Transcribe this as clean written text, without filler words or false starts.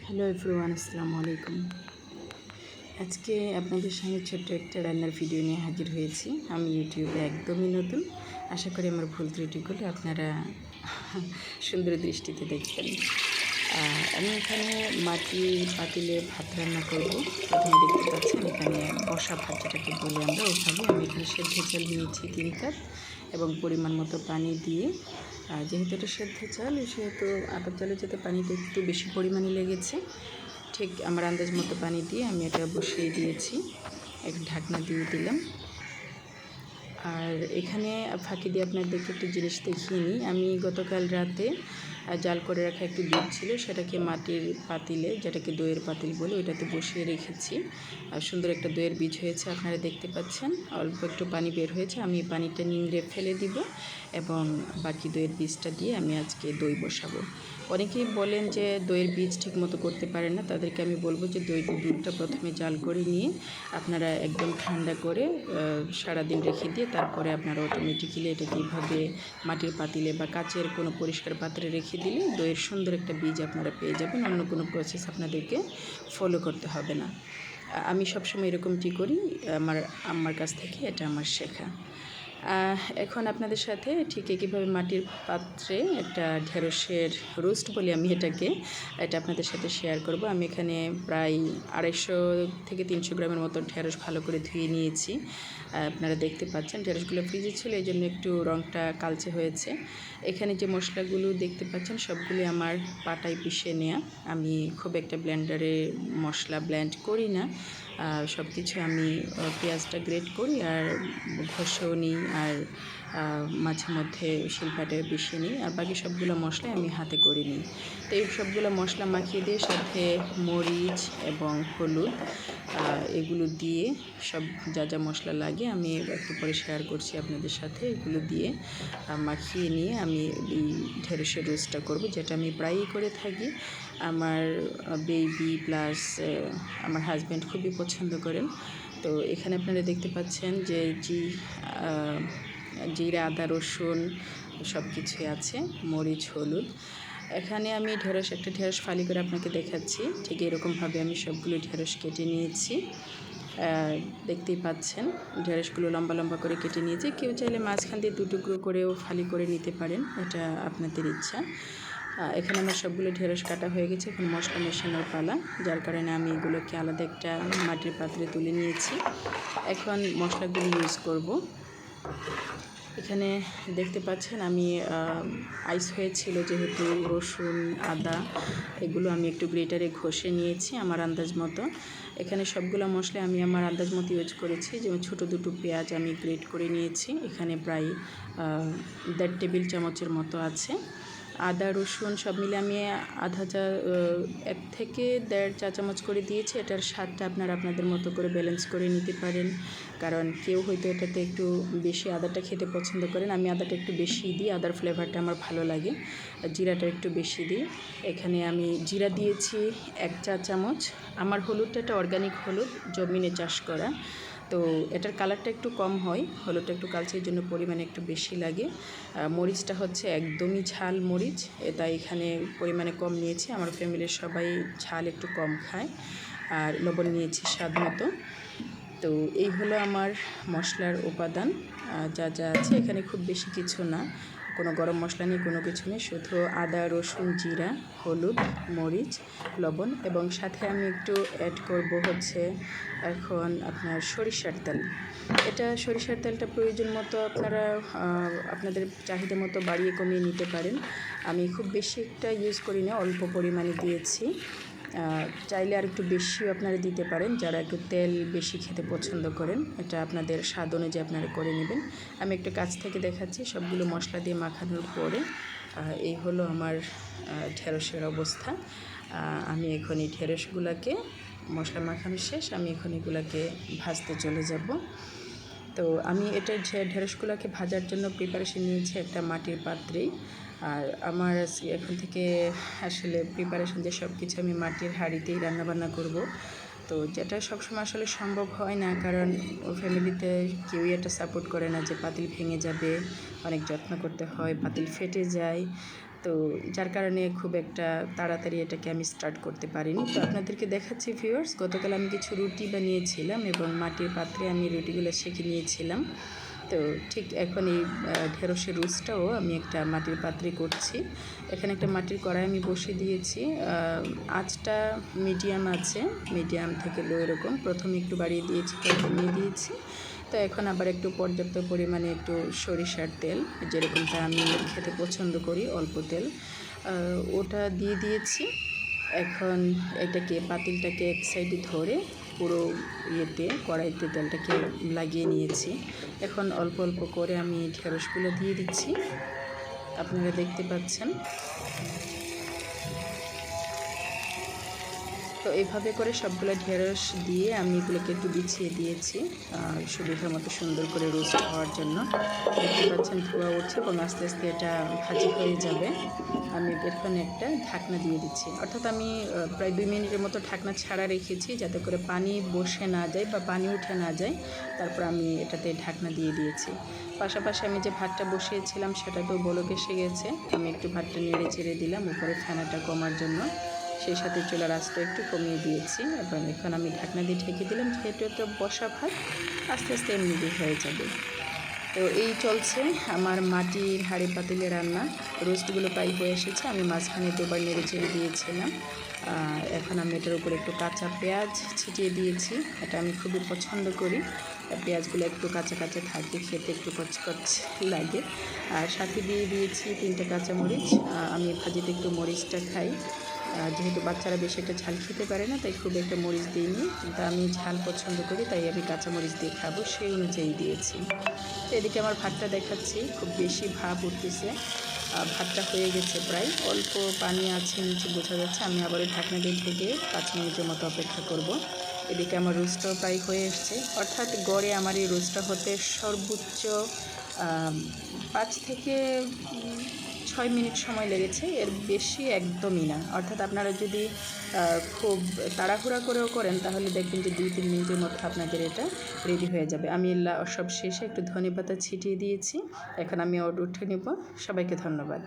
Hello everyone, আসসালামু আলাইকুম। আজকে আপনাদের সঙ্গে ছোট্ট একটা রান্নার ভিডিও নিয়ে হাজির হয়েছি। আমি ইউটিউবে একদমই নতুন। আশা করি আমার ভুল ত্রুটিগুলো আপনারা সুন্দর দৃষ্টিতে দেখবেন। আমি এখানে মাটির পাতিলে ভাত রান্না করব। প্রথমে দেখতে পাচ্ছেন এখানে বসা ভাত যেটাকে বলি আমরা, ওইভাবে আমি এখানে সেদ্ধ চাল নিয়েছি 3 কাপ এবং পরিমাণ মতো পানি দিয়ে, যেহেতু এটা সেদ্ধ চাল সেহেতু আতপ চালের যাতে পানিটা একটু বেশি পরিমাণে লেগেছে, ঠিক আমার আন্দাজ মতো পানি দিয়ে আমি এটা বসিয়ে দিয়েছি। একটু ঢাকনা দিয়ে দিলাম। আর এখানে ফাঁকি দিয়ে আপনাদেরকে একটু জিনিস দেখিয়ে নিই। আমি গতকাল রাতে জাল করে রাখা একটু দুধ ছিল, সেটাকে মাটির পাতিলে, যেটাকে দইয়ের পাতিল বলে, ওইটাতে বসিয়ে রেখেছি। আর সুন্দর একটা দইয়ের বীজ হয়েছে, আপনারা দেখতে পাচ্ছেন। অল্প একটু পানি বের হয়েছে, আমি এই পানিটা নিংড়ে ফেলে দিব এবং বাকি দইয়ের বীজটা দিয়ে আমি আজকে দই বসাবো। অনেকেই বলেন যে দইয়ের বীজ ঠিকমতো করতে পারেন না, তাদেরকে আমি বলবো যে দুধটা প্রথমে জাল করে নিয়ে আপনারা একদম ঠান্ডা করে সারাদিন রেখে দিয়ে তারপরে আপনারা অটোমেটিক্যালি এটাকে এইভাবে মাটির পাতিলে বা কাচের কোনো পরিষ্কার পাত্রে রেখে দিলে দইয়ের সুন্দর একটা বীজ আপনারা পেয়ে যাবেন। অন্য কোনো প্রসেস আপনাদেরকে ফলো করতে হবে না। আমি সবসময় এরকমটি করি, আমার আম্মার কাছ থেকে এটা আমার শেখা। এখন আপনাদের সাথে ঠিক কীভাবে মাটির পাত্রে একটা ঢেঁড়সের রোস্ট বলি আমি এটাকে, এটা আপনাদের সাথে শেয়ার করব। আমি এখানে প্রায় 250 থেকে 300 গ্রামের মতো ঢেঁড়স ভালো করে ধুয়ে নিয়েছি। আপনারা দেখতে পাচ্ছেন ঢেঁড়সগুলো ফ্রিজে ছিল, এই জন্য একটু রঙটা কালচে হয়েছে। এখানে যে মশলাগুলো দেখতে পাচ্ছেন সবগুলি আমার পাটায় পিষে নেওয়া। আমি খুব একটা ব্লেন্ডারে মশলা ব্লেন্ড করি না, সব কিছু আমি পেঁয়াজটা গ্রেট করি আর ঘষেও নিই, আর মাঝে মধ্যে শিলপাটায় পিষে নিই, আর বাকি সবগুলো মশলা আমি হাতে করে নিই। তো এই সবগুলো মশলা মাখিয়ে দিয়ে সাথে মরিচ এবং হলুদ এগুলো দিয়ে সব যা যা মশলা লাগে আমি একটু পরে শেয়ার করছি আপনাদের সাথে। এগুলো দিয়ে মাখিয়ে নিয়ে আমি এই ঢেঁড়সের রোস্টটা করব, যেটা আমি প্রায়ই করে থাকি। আমার বেবি প্লাস আমার হাজব্যান্ড খুবই পছন্দ করেন। তো এখানে আপনারা দেখতে পাচ্ছেন যে জিরা, আদা, রসুন সব কিছুই আছে, মরিচ, হলুদ। এখানে আমি একটা ঢেঁড়স ফালি করে আপনাকে দেখাচ্ছি। ঠিক এরকমভাবে আমি সবগুলো ঢেঁড়স কেটে নিয়েছি। দেখতেই পাচ্ছেন ঢেঁড়সগুলো লম্বা লম্বা করে কেটে নিয়েছি। কেউ চাইলে মাঝখান দিয়ে 2 টুকরো করেও ফালি করে নিতে পারেন, এটা আপনাদের ইচ্ছা। এখানে আমার সবগুলো ঢেঁড়স কাটা হয়ে গেছে। এখন মশলা মেশানোর পালা, যার কারণে আমি এগুলোকে আলাদা একটা মাটির পাত্রে তুলে নিয়েছি। এখন মশলাগুলো ইউজ করব। এখানে দেখতে পাচ্ছেন আমি আইস হয়েছিল, যেহেতু রসুন, আদা এগুলো আমি একটু গ্রেটারে ঘষে নিয়েছি আমার আন্দাজ মতো। এখানে সবগুলো মশলা আমি আমার আন্দাজ মতো ইউজ করেছি। যেমন ছোটো 2টো পেঁয়াজ আমি গ্রেট করে নিয়েছি, এখানে প্রায় 1.5 টেবিল চামচের মতো আছে। আদা, রসুন সব মিলে আমি 1 থেকে 1.5 চা চামচ করে দিয়েছি। এটার স্বাদটা আপনারা আপনাদের মতো করে ব্যালেন্স করে নিতে পারেন, কারণ কেউ হয়তো এটাতে একটু বেশি আদাটা খেতে পছন্দ করেন। আমি আদাটা একটু বেশি দিই, আদার ফ্লেভারটা আমার ভালো লাগে। জিরাটা একটু বেশি দিই। এখানে আমি জিরা দিয়েছি 1 চা চামচ। আমার হলুদটা একটা অর্গানিক হলুদ, জমিনে চাষ করা, তো এটার কালারটা একটু কম হয়, হলুদটা একটু কালচে, এই জন্য পরিমাণে একটু বেশি লাগে। মরিচটা হচ্ছে একদমই ঝাল মরিচ, তাই এখানে পরিমাণে কম নিয়েছি। আমার ফ্যামিলির সবাই ঝাল একটু কম খায়। আর লবণ নিয়েছি স্বাদ মতো। তো এই হলো আমার মশলার উপাদান, যা যা আছে এখানে খুব বেশি কিছু না, কোনো গরম মশলা নেই, কোনো কিছু নেই, শুধু আদা, রসুন, জিরা, হলুদ, মরিচ, লবণ, এবং সাথে আমি একটু অ্যাড করব হচ্ছে এখন আপনার সরিষার তেল। এটা সরিষার তেলটা প্রয়োজন মতো আপনারা আপনাদের চাহিদা মতো বাড়িয়ে কমিয়ে নিতে পারেন। আমি খুব বেশি একটা ইউজ করি না, অল্প পরিমাণে দিয়েছি। চাইলে আর একটু বেশিও আপনারা দিতে পারেন, যারা একটু তেল বেশি খেতে পছন্দ করেন। এটা আপনাদের স্বাদ অনুযায়ী আপনারা করে নেবেন। আমি একটু কাছ থেকে দেখাচ্ছি। সবগুলো মশলা দিয়ে মাখানোর পরে এই হলো আমার ঢেঁড়সের অবস্থা। আমি এখন এই ঢেঁড়সগুলোকে, মশলা মাখানো শেষ, আমি এখন এগুলোকে ভাজতে চলে যাব। তো আমি এটা ঢেঁড়সগুলোকে ভাজার জন্য প্রিপারেশন নিয়েছি একটা মাটির পাত্রেই। আর আমার এখন থেকে আসলে প্রিপারেশন যে সব কিছু আমি মাটির হাঁড়িতেই রান্নাবান্না করব। তো যেটা সবসময় আসলে সম্ভব হয় না, কারণ ফ্যামিলিতে কেউই এটা সাপোর্ট করে না যে পাতিল ভেঙে যাবে, অনেক যত্ন করতে হয়, পাতিল ফেটে যায়। তো তো যার কারণে খুব একটা তাড়াতাড়ি এটাকে আমি স্টার্ট করতে পারিনি। তো আপনাদেরকে দেখাচ্ছি ভিউয়ার্স, গতকাল আমি কিছু রুটি বানিয়েছিলাম এবং মাটির পাত্রে আমি রুটিগুলো সেঁকে নিয়েছিলাম। তো ঠিক এখন এই ঢেঁড়সের রোস্টটাও আমি একটা মাটির পাত্রে করছি। এখানে একটা মাটির কড়াই আমি বসিয়ে দিয়েছি, আঁচটা মিডিয়াম আছে, মিডিয়াম থেকে লো এরকম। প্রথমে একটু বাড়িয়ে দিয়েছি, পরে কমিয়ে দিয়েছি। তো এখন আবার একটু পর্যাপ্ত পরিমাণে একটু সরিষার তেল, যেরকমটা আমি খেতে পছন্দ করি, অল্প তেল, ওটা দিয়ে দিয়েছি। এখন এটাকে পাতিলটাকে এক সাইডে ধরে পুরো কড়াইতে তেলটাকে লাগিয়ে নিয়েছি। এখন অল্প অল্প করে আমি ঢেঁড়সগুলো দিয়ে দিচ্ছি, আপনারা দেখতে পাচ্ছেন। তো এইভাবে করে সবগুলো ঢেঁড়স দিয়ে আমি এগুলোকে একটু বিছিয়ে দিয়েছি সুবিধা মতো সুন্দর করে রোস্ট হওয়ার জন্য। দেখতে পাচ্ছেন ধোঁয়া উঠছে এবং আস্তে আস্তে এটা ভাজি হয়ে যাবে। আমি এখানে একটা ঢাকনা দিয়ে দিচ্ছি, অর্থাৎ আমি প্রায় 2 মিনিটের মতো ঢাকনা ছাড়া রেখেছি যাতে করে পানি বসে না যায় বা পানি উঠে না যায়। তারপর আমি এটাতে ঢাকনা দিয়ে দিয়েছি। পাশাপাশি আমি যে ভাতটা বসিয়েছিলাম সেটাতেও বলক এসে গেছে। আমি একটু ভাতটা নেড়ে চেড়ে দিলাম উপরে ফেনাটা কমার জন্য, সেই সাথে চুলার আঁচটা একটু কমিয়ে দিয়েছি এবং এখন আমি ঢাকনা দিয়ে ঢেকে দিলাম, যেহেতু একটা বসা ভাত আস্তে আস্তে এমনি হয়ে যাবে। তো এই চলছে আমার মাটির হাঁড়ি পাতিলে রান্না। রোস্টগুলো প্রায় হয়ে এসেছে, আমি মাঝখানে 2বার নেড়ে চেড়ে দিয়েছিলাম। এখন আমি এটার উপরে একটু কাঁচা পেঁয়াজ ছিটিয়ে দিয়েছি, এটা আমি খুবই পছন্দ করি। পেঁয়াজগুলো একটু কাঁচা কাঁচা থাকে, খেতে একটু কচকচ লাগে। আর সাথে দিয়ে দিয়েছি 3টে কাঁচামরিচ। আমি ভাজিতে একটু মরিচটা খাই, যেহেতু বাচ্চারা বেশি একটা ঝাল খেতে পারে না, তাই খুব একটা মরিচ দিইনি, কিন্তু আমি ঝাল পছন্দ করি তাই আমি কাঁচামরিচ দিয়ে খাবো, সেই অনুযায়ী দিয়েছি। তো এদিকে আমার ভাতটা দেখাচ্ছি, খুব বেশি ভাপ উঠতেছে, ভাতটা হয়ে গেছে প্রায়, অল্প পানি আছে নিচে বোঝা যাচ্ছে। আমি আবার ঢাকনা দিয়ে ঢেকে 5 মিনিটের মতো অপেক্ষা করব। এদিকে আমার রোস্টটাও প্রায় হয়ে এসছে, অর্থাৎ গড়ে আমার এই রোস্টটা হতে সর্বোচ্চ 5 থেকে 6 মিনিট সময় লেগেছে, এর বেশি একদমই না। অর্থাৎ আপনারা যদি খুব তাড়াহুড়া করেও করেন তাহলে দেখবেন যে 2-3 মিনিটের মধ্যে আপনাদের এটা রেডি হয়ে যাবে। আমি সব শেষে একটু ধনেপাতা ছিটিয়ে দিয়েছি। এখন আমি উঠে নেব। সবাইকে ধন্যবাদ।